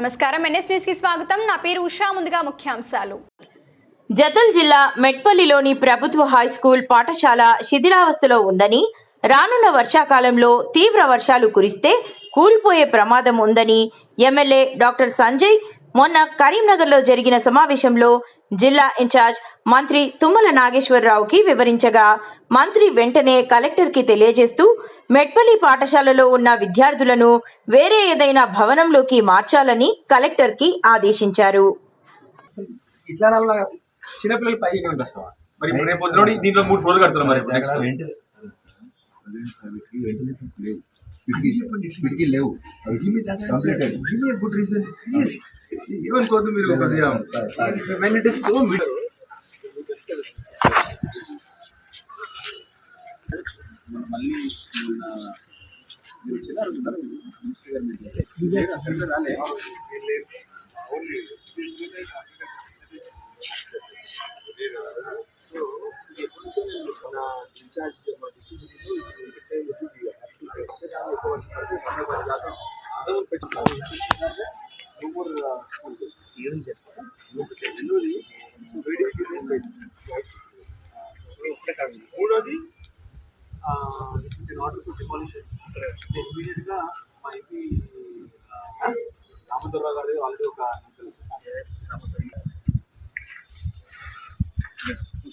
నమస్కారం NS news కి స్వాగతం. నా పేరు ఉషా. ముందుగా ముఖ్యాంశాలు. జతల్ జిల్లా మెట్పల్లిలోని ప్రభుత్వ హైస్కూల్ పాఠశాల శిథిలావస్థలో ఉందని, రానున్న వర్షాకాలంలో తీవ్ర వర్షాలు కురిస్తే కూలిపోయే ప్రమాదం ఉందని ఎమ్మెల్యే డాక్టర్ సంజయ్ మొన్న కరీంనగర్లో జరిగిన సమావేశంలో జిల్లా ఇన్ఛార్జ్ మంత్రి తుమ్మల నాగేశ్వరరావుకి వివరించగా, మంత్రి వెంటనే కలెక్టర్కి తెలియజేస్తూ మెట్పల్లి పాఠశాలలో ఉన్న విద్యార్థులను వేరే ఏదైనా భవనంలోకి మార్చాలని కలెక్టర్కి ఆదేశించారు. చిన్నపిల్లలు పైకి కనిపిస్తావా మరి రేపు పొద్దున దీంట్లో 3 ఫ్లోర్లు కడుతున్నాం. మరి లేవు గుడ్ రీజన్ ఏమనుకోవద్దు మీరు కొద్దిగా when it is so మూడోది ఆర్డర్ టు డిమాలిషన్ ఇమీడియట్ గా మా ఇంటి రామదుర్రావు గారి ఆల్రెడీ ఒక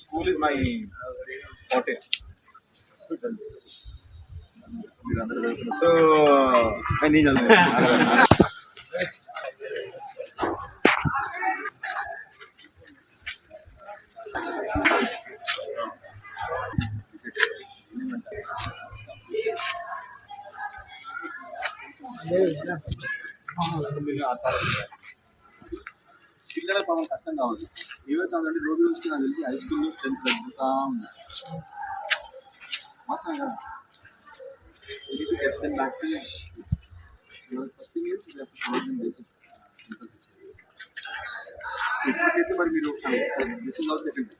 school is my forty. So పిల్లల పాపం కష్టం కావాలి. ఏమవుతుందంటే రోజు రోజుకి నాకు తెలిసి హై స్కూల్లో స్ట్రెంత్ తగ్గుతా ఉంది. మోసం కదా. ఫస్ట్ థింగ్ ఇప్పటికైతే మరి మీరు దిస్ ఇస్ ఆల్ సెకండ్.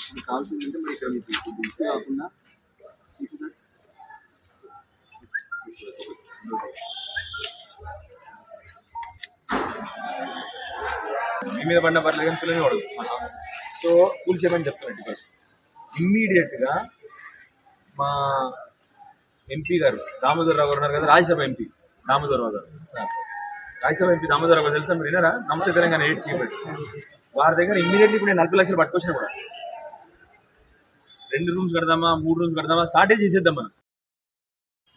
ఇప్పుడు కావాల్సిందంటే మరి ఇక్కడ మీకు దిస్ కాకుండా మీ మీద పడిన పర్లేదు కానీ పిల్లలు వాడు. సో కూల్ చేయమని చెప్తాను. బికాస్ ఇమ్మీడియట్గా మా ఎంపీ గారు దామోదరరావు గారు ఉన్నారు కదా, రాజ్యసభ ఎంపీ దామోదరరావు గారు, రాజ్యసభ ఎంపీ దామోదరరావు గారు తెలుసా మీరు విన్నారా? నమస్తే తెలంగాణ ఎయిట్ చేయబట్టి వారి దగ్గర ఇమ్మీడియట్లీ ఇప్పుడు నేను 40 లక్షలు పట్టుకొచ్చినా కూడా 2 రూమ్స్ కడదామా 3 రూమ్స్ కడదామా స్టార్టే చేసేద్దాం మనం.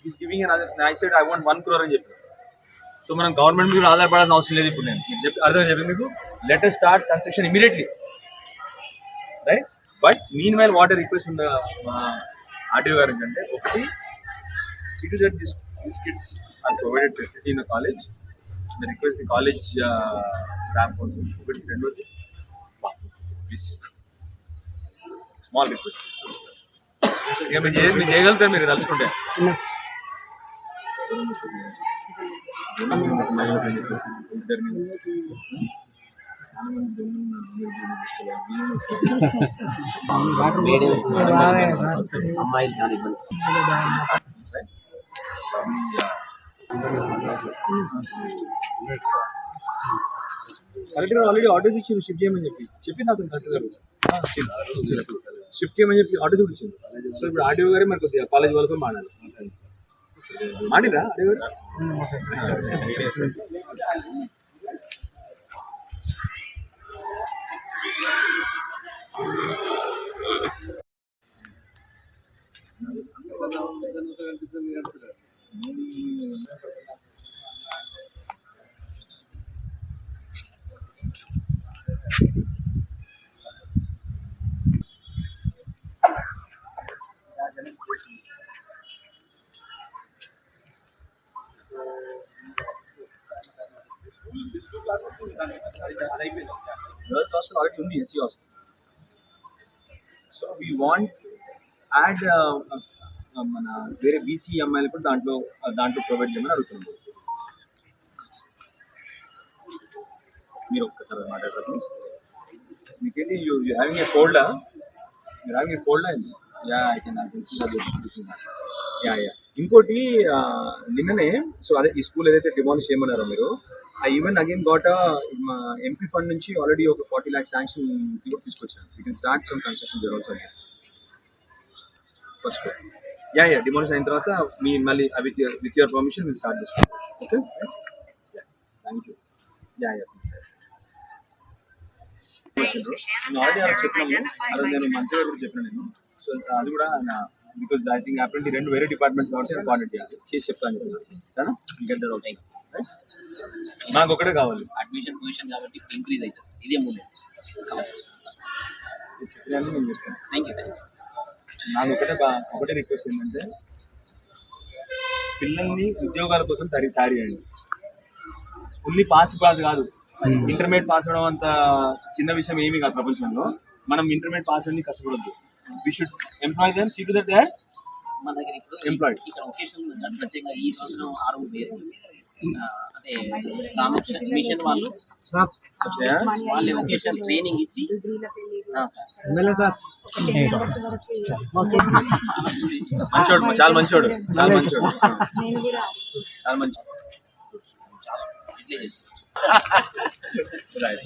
Is giving I said I want 1 crore అని చెప్పి. సో మనం గవర్నమెంట్ మీద ఆధారపడాల్సిన అవసరం లేదు. ఇప్పుడు నేను మీకు చెప్పి అర్థం చెప్పి మీకు let us start construction immediately, right? But meanwhile what request ఉన్న ఆర్టీఓ గారు ఏంటంటే, ఒకటి city that this kids are provided facility in the college, the request the college staff also. ఒకటి రెండోది స్మాల్ రిక్వెస్ట్. ఇక మీరు చేయగలుగుతారు మీరు తలుచుకుంటే. కరెక్ట్గా ఆల్రెడీ ఆర్డర్స్ ఇచ్చింది షిఫ్ట్ చేయమని చెప్పి నాకు కరెక్ట్గా షిఫ్ట్ చేయమని చెప్పి ఆర్డర్స్ కూడా ఇచ్చింది. సో ఇప్పుడు ఆర్డీఓ గారే మరి కొద్దిగా కాలేజ్ వాళ్ళతో మాట్లాడాలి. మాడిరా ఆర్డీఓ గారు? Girls hostel already ఉంది, SC hostel. So we want add మన వేరే బీసీ అమ్మాయిలు కూడా దాంట్లో ప్రొవైడ్ చేయమని అడుగుతున్నాం. మీరు ఒక్కసారి మాట్లాడతారు ప్లీజ్. మీకేంటి యూ హ్యావింగ్ ఏ కోల్డా? మీరు హ్యావింగ్ ఏ కోల్డా? Yeah I can see that. Yeah ఇంకోటి నిన్ననే, సో అదే ఈ స్కూల్ ఏదైతే డిమాలిష్ చేయమన్నారో మీరు, I even again got a MP fund నుంచి already ఒక 40 lakh sanction తీసుకొచ్చాను. We can start some construction there also again. First floor. Yeah, demolish అయిన తర్వాత మీ మళ్ళీ with your permission we'll start this one. Okay? Yeah. Thank you. Yeah. నేను already అలా చెప్పినాము, అలా నేను మంత్రి గారు కూడా చెప్పినాను నేను. సో అది కూడా బికాజ్ ఐ థింక్ అప్రెంటి రెండు వేరే డిపార్ట్మెంట్స్ కాబట్టి కోఆర్డినేట్ చేయాలి, చేసి చెప్తాను చెప్పిన సరేనా. Get that also. నాకు ఒకటే కావాలి అడ్మిషన్ పొజిషన్ కాబట్టి ఇంక్రీజ్ అవుతుంది. ఇదే మూమెంట్ చెప్పినాను నేను చేస్తాను. Thank you. నాకు ఒకటే రిక్వెస్ట్ ఏంటంటే పిల్లల్ని ఉద్యోగాల కోసం తయారు చేయండి. ఓన్లీ పాస్ కాదు, ఇంటర్మీడియట్ పాస్ అవడం అంత చిన్న విషయం ఏమీ కాదు ప్రపంచంలో. మనం ఇంటర్మీడియట్ పాస్ అవ్వడానికి కష్టపడద్దు. We should employ them, see to that they are మన దగ్గర ఇప్పుడు ఎంప్లాయిడ్. ఇక్కడ ఒకేషన్ ప్రత్యేకంగా ఈ సంవత్సరం 6 పేరు అంటే రామకృష్ణ మిషన్ వాళ్ళు వాళ్ళే ఒకేషన్ ట్రైనింగ్ ఇచ్చి మంచోడు, చాలా మంచోడు, చాలా మంచోడు, చాలా మంచి. ఇట్లే చేసి రైట్.